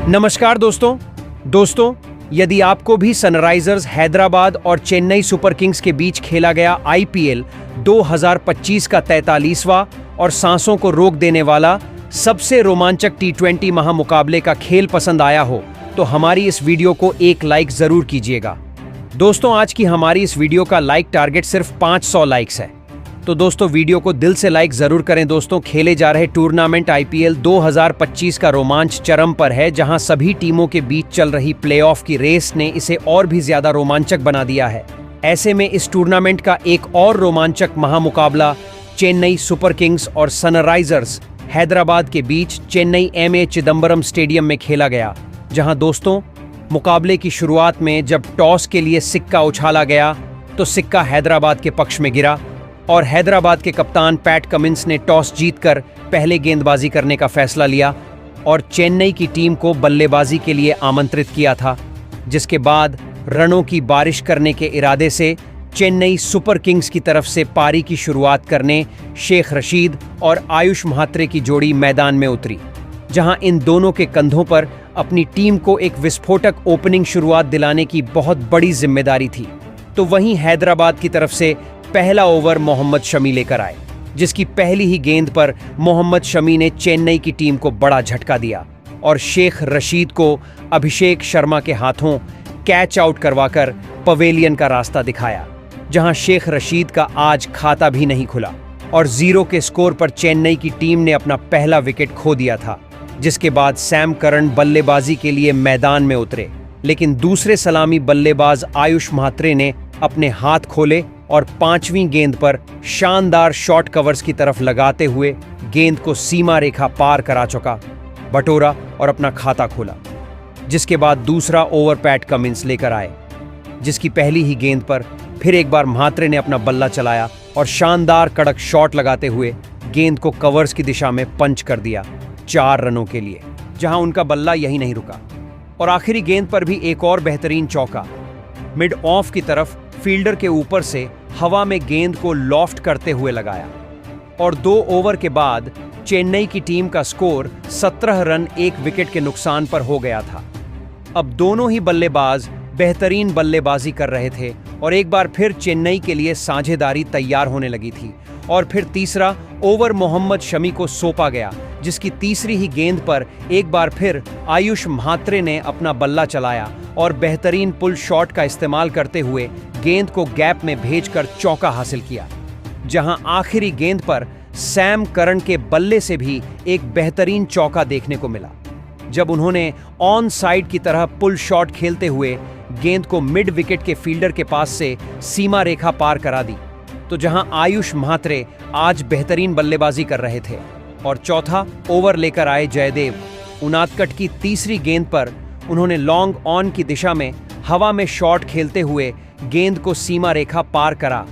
नमस्कार दोस्तों, यदि आपको भी सनराइजर्स हैदराबाद और चेन्नई सुपर किंग्स के बीच खेला गया आईपीएल 2025 का 43वां और सांसों को रोक देने वाला सबसे रोमांचक टी20 महामुकाबले का खेल पसंद आया हो तो हमारी इस वीडियो को एक लाइक जरूर कीजिएगा। दोस्तों, आज की हमारी इस वीडियो का लाइक टारगेट सिर्फ 500 लाइक्स है, तो दोस्तों वीडियो को दिल से लाइक जरूर करें। दोस्तों, खेले जा रहे टूर्नामेंट आईपीएल 2025 का रोमांच चरम पर है, जहां सभी टीमों के बीच चल रही प्लेऑफ की रेस ने इसे और भी ज्यादा रोमांचक बना दिया है। ऐसे में इस टूर्नामेंट का एक और रोमांचक महामुकाबला चेन्नई सुपर किंग्स और सनराइजर्स हैदराबाद के बीच चेन्नई एमए चिदंबरम स्टेडियम में खेला गया, जहां दोस्तों मुकाबले की शुरुआत में जब टॉस के लिए सिक्का उछाला गया तो सिक्का हैदराबाद के पक्ष में गिरा और हैदराबाद के कप्तान पैट कमिंस ने टॉस जीतकर पहले गेंदबाजी करने का फैसला लिया और चेन्नई की टीम को बल्लेबाजी के लिए आमंत्रित किया था, जिसके बाद रनों की बारिश करने के इरादे से चेन्नई सुपर किंग्स की तरफ से पारी की शुरुआत करने शेख रशीद और आयुष म्हात्रे की जोड़ी मैदान में उतरी, जहां इन दोनों के कंधों पर अपनी टीम को एक विस्फोटक ओपनिंग शुरुआत दिलाने की बहुत बड़ी जिम्मेदारी थी। तो वहीं हैदराबाद की तरफ से पहला ओवर मोहम्मद शमी लेकर आए, जिसकी पहली ही गेंद पर मोहम्मद शमी ने चेन्नई की टीम को बड़ा झटका दिया और शेख रशीद को अभिषेक शर्मा के हाथों कैच आउट करवाकर पवेलियन का रास्ता दिखाया, जहां शेख रशीद का आज खाता भी नहीं खुला और 0 के स्कोर पर चेन्नई की टीम ने अपना पहला विकेट खो दिया था। जिसके बाद सैम करन बल्लेबाजी के लिए मैदान में उतरे, लेकिन दूसरे सलामी बल्लेबाज आयुष म्हात्रे ने अपने हाथ खोले और 5वीं गेंद पर शानदार शॉट कवर्स की तरफ लगाते हुए गेंद को सीमा रेखा पार करा चुका बटोरा और अपना खाता खोला। जिसके बाद दूसरा ओवर पैट कमिंस लेकर आए, जिसकी पहली ही गेंद पर फिर एक बार म्हात्रे ने अपना बल्ला चलाया और शानदार कड़क शॉट लगाते हुए गेंद को कवर्स की दिशा में पंच कर दिया 4 रनों के लिए, जहां उनका बल्ला यहीं नहीं रुका और आखिरी गेंद पर भी एक और बेहतरीन चौका मिड ऑफ की तरफ फील्डर के ऊपर से हवा में गेंद को लॉफ्ट करते हुए लगाया और 2 ओवर के बाद चेन्नई की टीम का स्कोर 17 रन 1 विकेट के नुकसान पर हो गया था। अब दोनों ही बल्लेबाज बेहतरीन बल्लेबाजी कर रहे थे और एक बार फिर चेन्नई के लिए साझेदारी तैयार होने लगी थी और फिर तीसरा ओवर मोहम्मद शमी को सौंपा गया, जिसकी तीसरी ही गेंद पर एक बार फिर आयुष म्हात्रे ने अपना बल्ला चलाया और बेहतरीन पुल शॉट का इस्तेमाल करते हुए गेंद को गैप में भेजकर चौका हासिल किया, जहां आखिरी गेंद पर सैम करन के बल्ले से भी एक बेहतरीन चौका देखने को मिला, जब उन्होंने ऑन साइड की तरह पुल शॉट खेलते हुए गेंद को मिड विकेट के फील्डर के पास से सीमा रेखा पार करा दी। तो जहां आयुष म्हात्रे आज बेहतरीन बल्लेबाजी कर रहे थे और चौथा ओवर लेकर आए जयदेव उनादकट की तीसरी गेंद पर उन्होंने लॉन्ग ऑन की दिशा में हवा में शॉट खेलते हुए गेंद को सीमा रेखा पार करा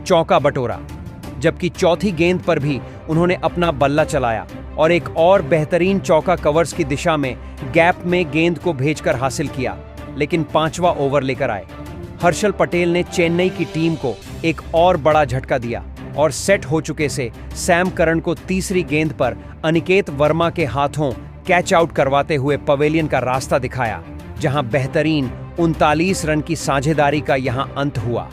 चौका बटोरा, जबकि चौथी गेंद पर भी उन्होंने अपना बल्ला चलाया और एक और बेहतरीन चौका कवर्स की दिशा में गैप में गेंद को भेजकर हासिल किया। लेकिन 5वां ओवर लेकर आए हर्षल पटेल ने चेन्नई की टीम को एक और बड़ा झटका दिया और सेट हो चुके से सैम करन को तीसरी गेंद पर अनिकेत वर्मा के हाथों कैच आउट करवाते हुए पवेलियन का रास्ता दिखाया, जहां बेहतरीन 39 रन की साझेदारी का यहां अंत हुआ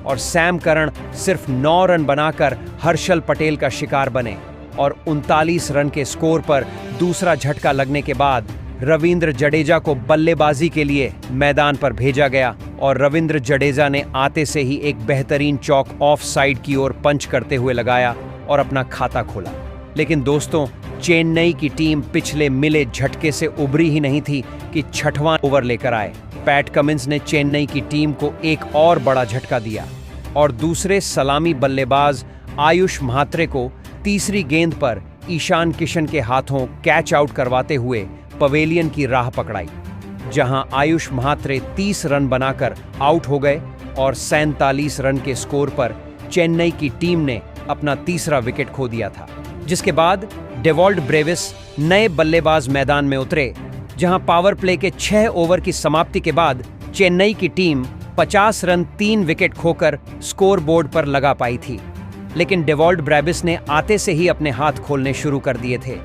और सैम करन सिर्फ 9 रन बनाकर हर्षल पटेल का शिकार बने और 39 रन के स्कोर पर दूसरा झटका लगने के बाद रविंद्र जडेजा को बल्लेबाजी के लिए मैदान पर भेजा गया और रविंद्र जडेजा ने आते से ही एक बेहतरीन चौक ऑफ साइड की ओर पंच करते हुए लगाया और अपना खाता खोला। लेकिन दोस्तों, चेन्नई की टीम पिछले मिले झटके से उभरी ही नहीं थी कि 6वां ओवर लेकर आए पैट कमिंस ने चेन्नई की टीम को एक और बड़ा झटका दिया और दूसरे सलामी बल्लेबाज आयुष म्हात्रे को तीसरी गेंद पर ईशान किशन के हाथों कैच आउट करवाते हुए पवेलियन की राह पकड़ाई, जहां आयुष म्हात्रे 30 रन बनाकर आउट हो गए और 47 रन के स्कोर पर चेन्नई की टीम ने अपना तीसरा विकेट खो दिया था। जिसके बाद डेवॉल्ट ब्रेविस नए बल्लेबाज मैदान में उतरे, जहां पावर प्ले के 6 ओवर की समाप्ति के बाद चेन्नई की टीम 50 रन 3 विकेट खोकर स्कोर बोर्ड पर लगा पाई थी। लेकिन डेवॉल्ट ब्रेविस ने आते से ही अपने हाथ खोलने शुरू कर दिए थे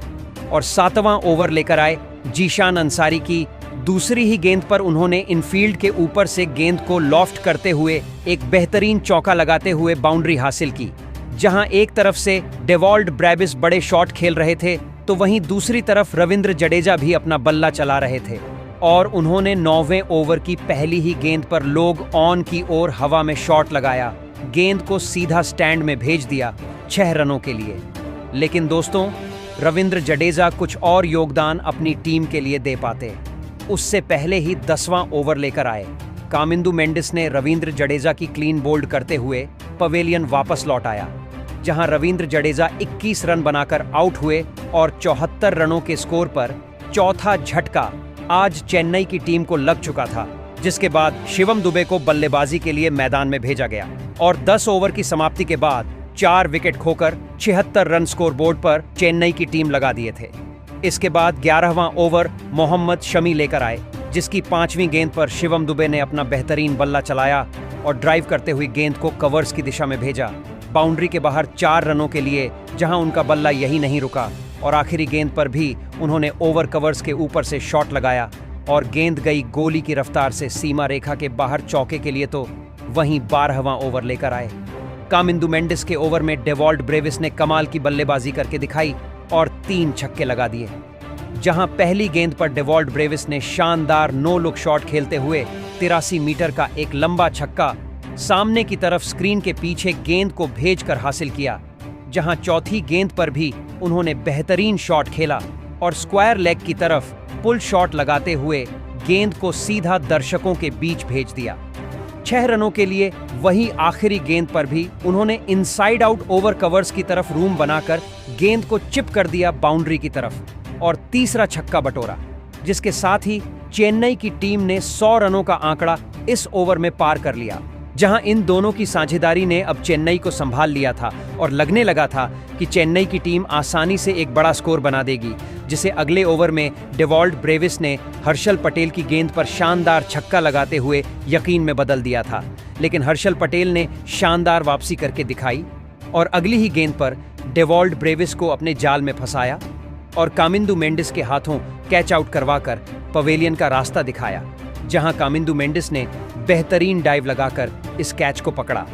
और 7वां ओवर लेकर आए जीशान अंसारी की दूसरी ही गेंद पर उन्होंने इनफील्ड के ऊपर से गेंद को लॉफ्ट करते हुए एक बेहतरीन चौका लगाते हुए बाउंड्री हासिल की। जहां एक तरफ से डेवॉल्ड ब्रेविस बड़े शॉट खेल रहे थे, तो वहीं दूसरी तरफ रविंद्र जडेजा भी अपना बल्ला चला रहे थे और उन्होंने 9वें ओवर की पहली ही गेंद पर लोग ऑन की ओर हवा में शॉट लगाया, गेंद को सीधा स्टैंड में भेज दिया 6 रनों के लिए। लेकिन दोस्तों, रविंद्र जडेजा कुछ और योगदान अपनी टीम के लिए दे पाते। उससे पहले ही 10वां ओवर लेकर आए। कामिंदु मेंडिस ने रविंद्र जडेजा की क्लीन बोल्ड करते हुए पवेलियन वापस लौट आया, जहां रविंद्र जडेजा 21 रन बनाकर आउट हुए और 74 रनों के स्कोर पर चौथा झटका आज चेन्नई की टीम को लग चुका था, जिसके बाद शिवम दुबे को बल्लेबाजी के लिए मैदान में भेजा गया और 10 ओवर की समाप्ति के बाद 4 विकेट खोकर 76 रन स्कोर बोर्ड पर चेन्नई की टीम लगा दिए थे। इसके बाद 11वां ओवर मोहम्मद शमी लेकर आए, जिसकी 5वीं गेंद पर शिवम दुबे ने अपना बेहतरीन बल्ला चलाया और ड्राइव करते हुए गेंद को कवर्स की दिशा में भेजा, बाउंड्री के बाहर 4 रनों के लिए, जहां उनका बल्ला यही नहीं रुका और आखिरी गेंद पर भी उन्होंने ओवर कवर्स के ऊपर से शॉट लगाया और गेंद गई गोली की रफ्तार से सीमा रेखा के बाहर चौके के लिए, तो वहीं 12वां ओवर लेकर आए। कामिंदु मेंडिस के ओवर में डेवॉल्ड ब्रेविस ने कमाल की बल्लेबाजी करके दिखाई और 3 छक्के लगा दिए। जहां पहली गेंद पर डेवॉल्ड ब्रेविस ने शानदार नो लुक शॉट खेलते हुए 83 मीटर का एक लंबा छक्का सामने की तरफ स्क्रीन के पीछे गेंद को भेजकर हासिल किया, जहां चौथी गेंद पर भी उन्होंने बेहतरीन शॉट खेला और स्क्वायर लेग की तरफ पुल शॉट लगाते हुए गेंद को सीधा दर्शकों के बीच भेज दिया 6 रनों के लिए। वहीं आखिरी गेंद पर भी उन्होंने इनसाइड आउट ओवर कवर्स की तरफ रूम बनाकर गेंद को चिप कर दिया बाउंड्री की तरफ और तीसरा छक्का बटोरा, जिसके साथ ही चेन्नई की टीम ने 100 रनों का आंकड़ा इस ओवर में पार कर लिया। जहां इन दोनों की साझेदारी ने अब चेन्नई को संभाल लिया था और लगने लगा था कि चेन्नई की टीम आसानी से एक बड़ा स्कोर बना देगी, जिसे अगले ओवर में डेवॉल्ड ब्रेविस ने हर्षल पटेल की गेंद पर शानदार छक्का लगाते हुए यकीन में बदल दिया था। लेकिन हर्षल पटेल ने शानदार वापसी करके दिखाई और अगली ही गेंद पर डेवॉल्ड ब्रेविस को अपने जाल में फंसाया और कामिंदु मेंडिस के हाथों कैच आउट करवाकर पवेलियन का रास्ता दिखाया, जहां कामिंदु मेंडिस ने बेहतरीन डाइव लगाकर इस कैच को पकड़ा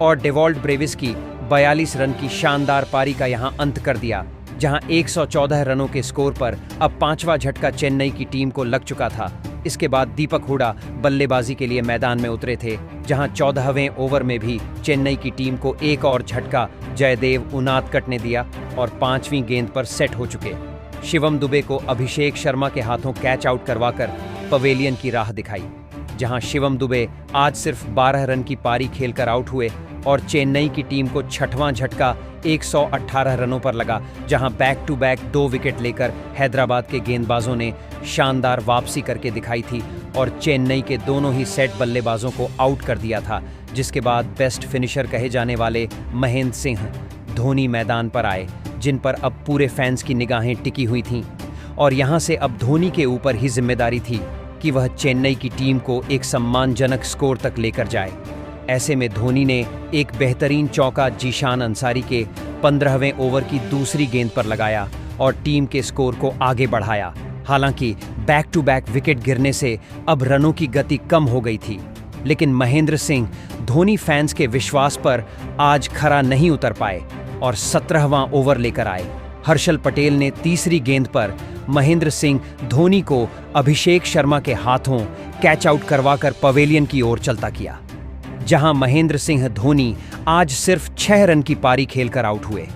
और डेवॉल्ड ब्रेविस की 42 रन की शानदार पारी का यहां अंत कर दिया, जहां 114 रनों के स्कोर पर अब 5वां झटका चेन्नई की टीम को लग चुका था। इसके बाद दीपक हुडा बल्लेबाजी के लिए मैदान में उतरे थे, जहां 14वें ओवर में भी चेन्नई की टीम को एक और झटका जयदेव उनादकट ने दिया और 5वीं गेंद पर सेट हो चुके शिवम दुबे को अभिषेक शर्मा के हाथों कैच आउट करवाकर पवेलियन की राह दिखाई, जहां शिवम दुबे आज सिर्फ 12 रन की पारी खेलकर आउट हुए और चेन्नई की टीम को 6वां झटका 118 रनों पर लगा, जहां बैक टू बैक 2 विकेट लेकर हैदराबाद के गेंदबाजों ने शानदार वापसी करके दिखाई थी और चेन्नई के दोनों ही सेट बल्लेबाजों को आउट कर दिया था। जिसके बाद बेस्ट फिनिशर कहे जाने वाले महेंद्र सिंह धोनी मैदान पर आए, जिन पर अब पूरे फैंस की निगाहें टिकी हुई थीं और यहां से अब धोनी के ऊपर ही जिम्मेदारी थी कि वह चेन्नई की टीम को एक सम्मानजनक स्कोर तक लेकर जाए। ऐसे में धोनी ने एक बेहतरीन चौका जीशान अंसारी के 15वें ओवर की दूसरी गेंद पर लगाया और टीम के स्कोर को आगे बढ़ाया। हालांकि बैक टू बैक विकेट गिरने से अब रनों की गति कम हो गई थी, लेकिन महेंद्र सिंह धोनी फैंस के विश्वास पर आज खरा नहीं उतर पाए और 17वां ओवर लेकर आए। हर्षल पटेल ने तीसरी गेंद पर महेंद्र सिंह धोनी को अभिषेक शर्मा के हाथों कैच आउट करवाकर पवेलियन की ओर चलता किया, जहां महेंद्र सिंह धोनी आज सिर्फ 6 रन की पारी खेलकर आउट हुए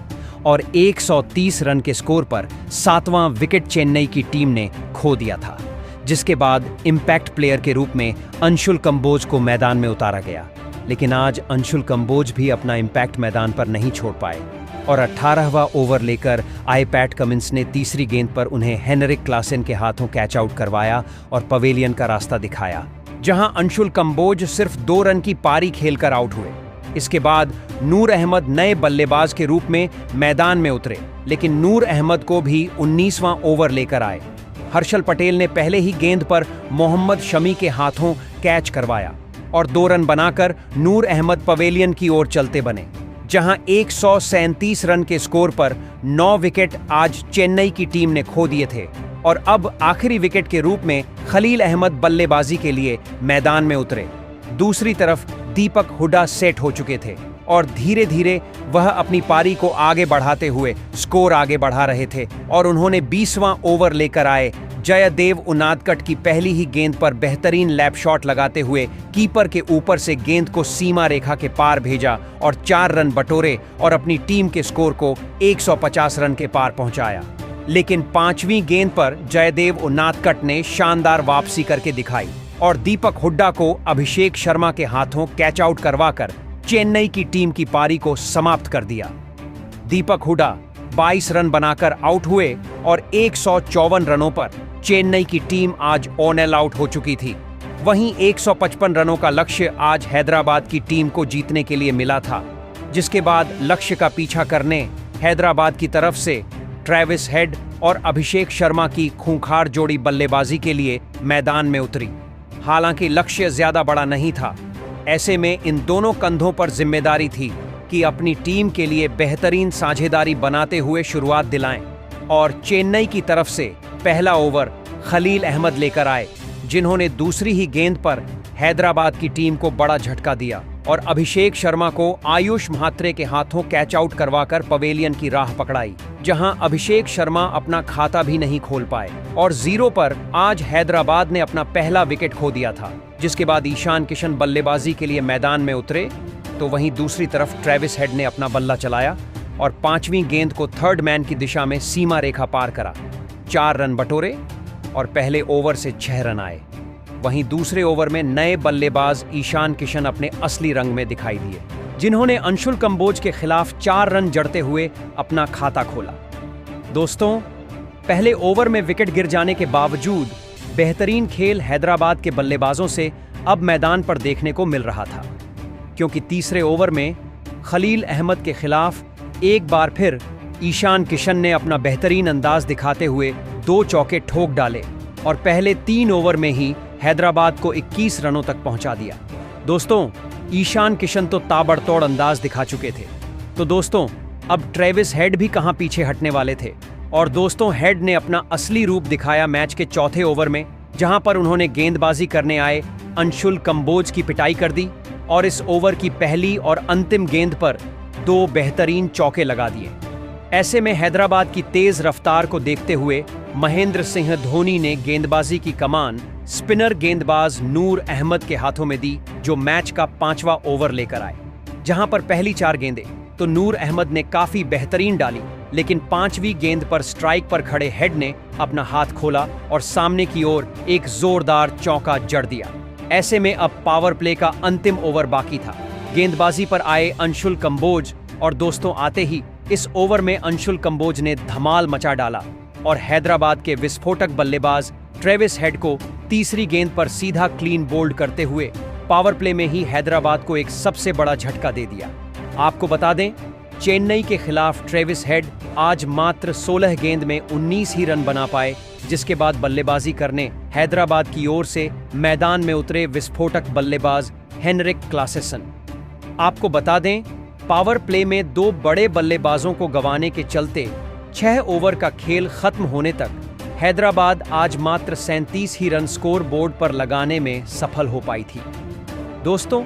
और 130 रन के स्कोर पर 7वां विकेट चेन्नई की टीम ने खो दिया था। जिसके बाद इम्पैक्ट प्लेयर के रूप में अंशुल कंबोज को मैदान में उतारा गया, लेकिन आज अंशुल कंबोज भी अपना इम्पैक्ट मैदान पर नहीं छोड़ पाए और 18वां ओवर लेकर आए पैट कमिंस ने तीसरी गेंद पर उन्हें हेनरिक क्लासेन के हाथों कैच आउट करवाया और पवेलियन का रास्ता दिखाया, जहां अंशुल कंबोज सिर्फ 2 रन की पारी खेलकर आउट हुए। इसके बाद नूर अहमद नए बल्लेबाज के रूप में मैदान में उतरे, लेकिन नूर अहमद को भी 19वां ओवर लेकर आए। हर्षल पटेल ने पहले ही गेंद पर मोहम्मद शमी के हाथों कैच करवाया और 2 रन बनाकर नूर अहमद पवेलियन की ओर चलते बने, जहां 137 रन के स्कोर पर 9 विकेट आज चेन्नई की टीम ने खो दिए थे और अब आखिरी विकेट के रूप में खलील अहमद बल्लेबाजी के लिए मैदान में उतरे। दूसरी तरफ दीपक हुड्डा सेट हो चुके थे और धीरे धीरे वह अपनी पारी को आगे बढ़ाते हुए स्कोर आगे बढ़ा रहे थे और उन्होंने 20वां ओवर लेकर आए जयदेव उनादकट की पहली ही गेंद पर बेहतरीन लैप शॉट लगाते हुए कीपर के ऊपर से गेंद को सीमा रेखा के पार भेजा और 4 रन बटोरे और अपनी टीम के स्कोर को 150 रन के पार पहुंचाया। लेकिन 5वीं गेंद पर जयदेव उनादकट ने शानदार वापसी करके दिखाई और दीपक हुड्डा को अभिषेक शर्मा के हाथों कैच आउट करवाकर चेन्नई की टीम की पारी को समाप्त कर दिया। दीपक हुड्डा 22 रन बनाकर आउट हुए और 154 रनों पर चेन्नई की टीम आज ऑल आउट हो चुकी थी। वहीं 155 रनों का लक्ष्य आज हैदराबाद की टीम को जीतने के लिए मिला था, जिसके बाद लक्ष्य का पीछा करने हैदराबाद की तरफ से ट्रेविस हेड और अभिषेक शर्मा की खूंखार जोड़ी बल्लेबाजी के लिए मैदान में उतरी। हालांकि लक्ष्य ज्यादा बड़ा नहीं था, ऐसे में इन दोनों कंधों पर जिम्मेदारी थी कि अपनी टीम के लिए बेहतरीन साझेदारी बनाते हुए शुरुआत दिलाएं और चेन्नई की तरफ से पहला ओवर खलील अहमद लेकर आए, जिन्होंने दूसरी ही गेंद पर हैदराबाद की टीम को बड़ा झटका दिया और अभिषेक शर्मा को आयुष म्हात्रे के हाथों कैच आउट करवाकर पवेलियन की राह पकड़ाई, जहां अभिषेक शर्मा अपना खाता भी नहीं खोल पाए और 0 पर आज हैदराबाद ने अपना पहला विकेट खो दिया था। जिसके बाद ईशान किशन बल्लेबाजी के लिए मैदान में उतरे तो वहीं दूसरी तरफ ट्रेविस हेड ने अपना बल्ला चलाया और 5वीं गेंद को थर्ड मैन की दिशा में सीमा रेखा पार करा। 4 रन बटोरे और पहले ओवर से 6 रन आए। वहीं दूसरे ओवर में नए बल्लेबाज ईशान किशन अपने असली रंग में दिखाई दिए, जिन्होंने अंशुल कंबोज के खिलाफ 4 रन जड़ते हुए अपना खाता खोला। दोस्तों, पहले ओवर में विकेट गिर जाने के बावजूद बेहतरीन खेल हैदराबाद के बल्लेबाजों से अब मैदान पर देखने को मिल रहा था, क्योंकि तीसरे ओवर में खलील अहमद के खिलाफ एक बार फिर ईशान किशन ने अपना बेहतरीन अंदाज दिखाते हुए 2 चौके ठोक डाले और पहले 3 ओवर में ही हैदराबाद को 21 रनों तक पहुंचा दिया। दोस्तों, ईशान किशन तो ताबड़तोड़ अंदाज दिखा चुके थे, तो दोस्तों अब ट्रेविस हेड भी कहां पीछे हटने वाले थे। और दोस्तों, हेड ने अपना असली रूप दिखाया मैच के चौथे ओवर में, जहां पर उन्होंने गेंदबाजी करने आए अंशुल कंबोज की पिटाई कर दी और इस ओवर की पहली और अंतिम गेंद पर 2 बेहतरीन चौके लगा दिए। ऐसे में हैदराबाद की तेज रफ्तार को देखते हुए महेंद्र सिंह धोनी ने गेंदबाजी की कमान स्पिनर गेंदबाज नूर अहमद के हाथों में दी, जो मैच का 5वां ओवर लेकर आए। जहां पर पहली 4 गेंदें तो नूर अहमद ने काफी बेहतरीन डाली, लेकिन 5वीं गेंद पर स्ट्राइक पर खड़े हेड ने अपना हाथ खोला और सामने की ओर एक जोरदार चौका जड़ दिया। ऐसे में अब पावर प्ले का अंतिम ओवर बाकी था। गेंदबाजी पर आए अंशुल कंबोज और दोस्तों आते ही इस ओवर में अंशुल कंबोज ने धमाल मचा डाला और हैदराबाद के विस्फोटक बल्लेबाज ट्रेविस हेड को तीसरी गेंद पर सीधा क्लीन बोल्ड करते हुए पावर प्ले में ही हैदराबाद को एक सबसे बड़ा झटका दे दिया। आपको बता दें, चेन्नई के खिलाफ ट्रेविस हेड आज मात्र 16 गेंद में 19 ही रन बना पाए, जिसके बाद बल्लेबाजी करने हैदराबाद की ओर से मैदान में उतरे विस्फोटक बल्लेबाज हेनरिक क्लासेसन। आपको बता दें, पावर प्ले में 2 बड़े बल्लेबाजों को गंवाने के चलते 6 ओवर का खेल खत्म होने तक हैदराबाद आज मात्र 37 ही रन स्कोर बोर्ड पर लगाने में सफल हो पाई थी। दोस्तों,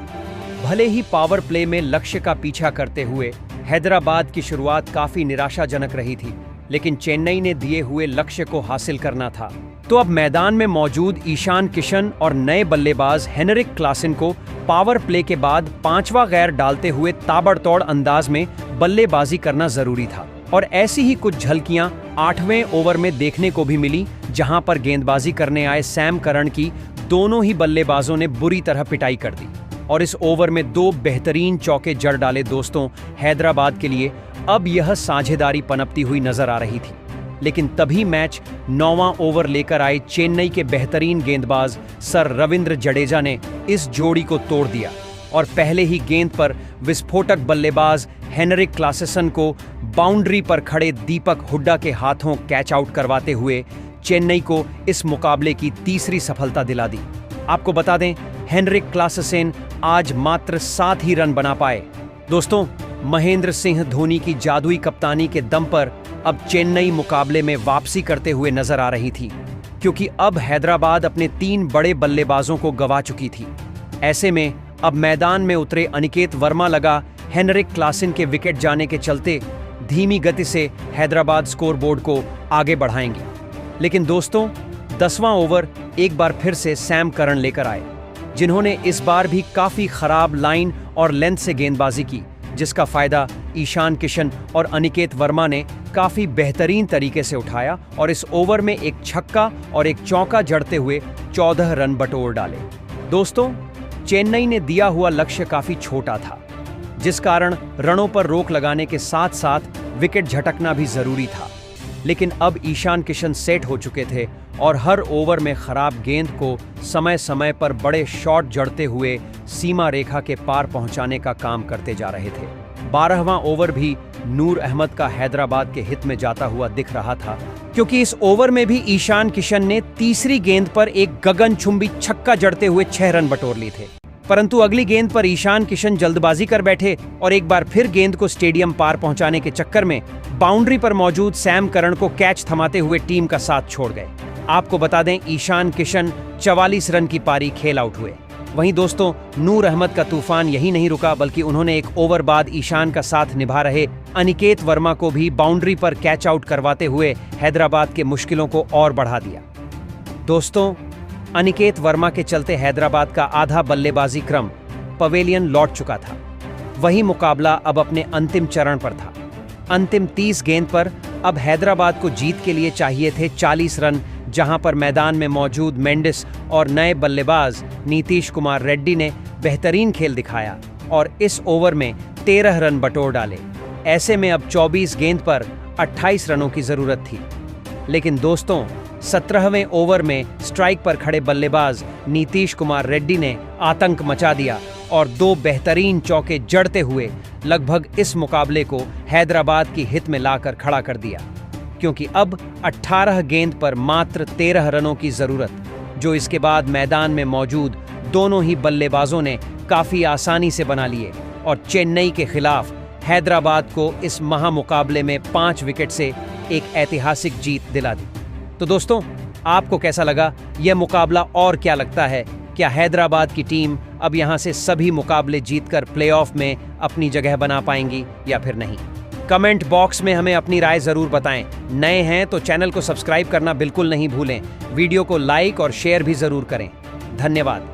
भले ही पावर प्ले में लक्ष्य का पीछा करते हुए हैदराबाद की शुरुआत काफी निराशाजनक रही थी, लेकिन चेन्नई ने दिए हुए लक्ष्य को हासिल करना था। तो अब मैदान में मौजूद ईशान किशन और नए बल्लेबाज हेनरिक क्लासेन को पावर प्ले के बाद 5वां गैर डालते हुए ताबड़तोड़ अंदाज में बल्लेबाजी करना जरूरी था। और ऐसी ही कुछ झलकियां 8वें ओवर में देखने को भी मिली, जहां पर गेंदबाजी करने आए सैम करन की दोनों ही बल्लेबाजों ने बुरी तरह पिटाई कर दी और इस ओवर में 2 बेहतरीन चौके जड़ डाले। दोस्तों, हैदराबाद के लिए अब यह साझेदारी पनपती हुई नजर आ रही थी, लेकिन तभी मैच 9वां ओवर लेकर आए चेन्नई के बेहतरीन गेंदबाज सर रविंद्र जडेजा ने इस जोड़ी को तोड़ दिया और पहले ही गेंद पर विस्फोटक बल्लेबाज हेनरिक क्लासेसन को बाउंड्री पर खड़े दीपक हुड्डा के हाथों कैच आउट करवाते हुए चेन्नई को इस मुकाबले की तीसरी सफलता दिला दी। आपको बता दें, हेनरिक क्लासेसन आज मात्र 7 ही रन बना पाए। दोस्तों, महेंद्र सिंह धोनी की जादुई कप्तानी के दम पर अब चेन्नई मुकाबले में वापसी करते हुए नजर आ रही थी, क्योंकि अब हैदराबाद अपने 3 बड़े बल्लेबाजों को गंवा चुकी थी। ऐसे में अब मैदान में उतरे अनिकेत वर्मा लगा हेनरिक क्लासन के विकेट जाने के चलते धीमी गति से हैदराबाद स्कोरबोर्ड को आगे बढ़ाएंगे। लेकिन दोस्तों, 10वां ओवर एक बार फिर से सैम करन लेकर आए, जिन्होंने इस बार भी काफी खराब लाइन और लेंथ से गेंदबाजी की, जिसका फायदा ईशान किशन और अनिकेत वर्मा ने काफी बेहतरीन तरीके से उठाया और इस ओवर में एक छक्का और एक चौका जड़ते हुए 14 रन बटोर डाले। दोस्तों, चेन्नई ने दिया हुआ लक्ष्य काफी छोटा था, जिस कारण रनों पर रोक लगाने के साथ साथ विकेट झटकना भी जरूरी था। लेकिन अब ईशान किशन सेट हो चुके थे और हर ओवर में खराब गेंद को समय समय पर बड़े शॉट जड़ते हुए सीमा रेखा के पार पहुंचाने का काम करते जा रहे थे। 12वां ओवर भी नूर अहमद का हैदराबाद के हित में जाता हुआ दिख रहा था, क्योंकि इस ओवर में भी ईशान किशन ने तीसरी गेंद पर एक गगनचुंबी छक्का जड़ते हुए 6 रन बटोर लिए थे। परंतु अगली गेंद पर ईशान किशन जल्दबाजी कर बैठे और एक बार फिर गेंद को स्टेडियम पार पहुंचाने के चक्कर में बाउंड्री पर मौजूद सैम करन को कैच थमाते हुए टीम का साथ छोड़ गए। आपको बता दें, ईशान किशन 44 रन की पारी खेल आउट हुए। वहीं दोस्तों, नूर अहमद का तूफान यही नहीं रुका, बल्कि उन्होंने एक ओवर बाद ईशान का साथ निभा रहे अनिकेत वर्मा को भी बाउंड्री पर कैच आउट करवाते हुए हैदराबाद के मुश्किलों को और बढ़ा दिया। दोस्तों, अनिकेत वर्मा के चलते हैदराबाद का आधा बल्लेबाजी क्रम पवेलियन लौट चुका था। वही मुकाबला अब अपने अंतिम चरण पर था। अंतिम 30 गेंद पर अब हैदराबाद को जीत के लिए चाहिए थे 40 रन, जहां पर मैदान में मौजूद मेंडिस और नए बल्लेबाज नीतीश कुमार रेड्डी ने बेहतरीन खेल दिखाया और इस ओवर में 13 रन बटोर डाले। ऐसे में अब 24 गेंद पर 28 रनों की जरूरत थी। लेकिन दोस्तों, 17वें ओवर में स्ट्राइक पर खड़े बल्लेबाज नीतीश कुमार रेड्डी ने आतंक मचा दिया और 2 बेहतरीन चौके जड़ते हुए लगभग इस मुकाबले को हैदराबाद की हित में लाकर खड़ा कर दिया, क्योंकि अब 18 गेंद पर मात्र 13 रनों की जरूरत, जो इसके बाद मैदान में मौजूद दोनों ही बल्लेबाजों ने काफी आसानी से बना लिए और चेन्नई के खिलाफ हैदराबाद को इस महामुकाबले में 5 विकेट से एक ऐतिहासिक जीत दिला दी। तो दोस्तों, आपको कैसा लगा यह मुकाबला और क्या लगता है, क्या हैदराबाद की टीम अब यहां से सभी मुकाबले जीतकर प्लेऑफ में अपनी जगह बना पाएंगी या फिर नहीं? कमेंट बॉक्स में हमें अपनी राय जरूर बताएं। नए हैं तो चैनल को सब्सक्राइब करना बिल्कुल नहीं भूलें। वीडियो को लाइक और शेयर भी जरूर करें। धन्यवाद।